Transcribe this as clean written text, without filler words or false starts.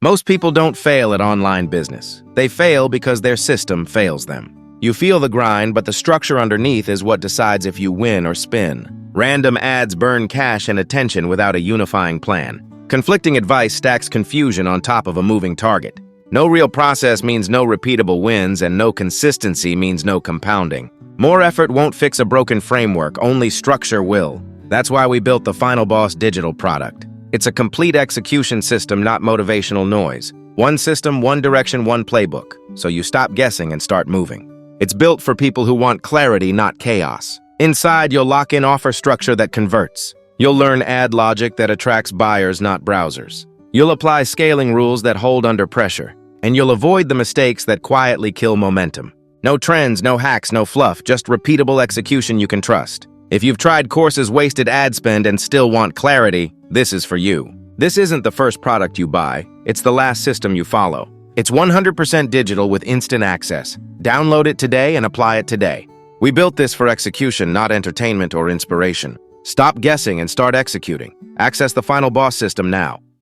Most people don't fail at online business. They fail because their system fails them. You feel the grind, but the structure underneath is what decides if you win or spin. Random ads burn cash and attention without a unifying plan. Conflicting advice stacks confusion on top of a moving target. No real process means no repeatable wins, and no consistency means no compounding. More effort won't fix a broken framework, only structure will. That's why we built the Final Boss digital product. It's a complete execution system, not motivational noise. One system, one direction, one playbook. So you stop guessing and start moving. It's built for people who want clarity, not chaos. Inside, you'll lock in offer structure that converts. You'll learn ad logic that attracts buyers, not browsers. You'll apply scaling rules that hold under pressure. And you'll avoid the mistakes that quietly kill momentum. No trends, no hacks, no fluff, just repeatable execution you can trust. If you've tried courses, wasted ad spend, and still want clarity, this is for you. This isn't the first product you buy, it's the last system you follow. It's 100% digital with instant access. Download it today and apply it today. We built this for execution, not entertainment or inspiration. Stop guessing and start executing. Access the Final Boss system now.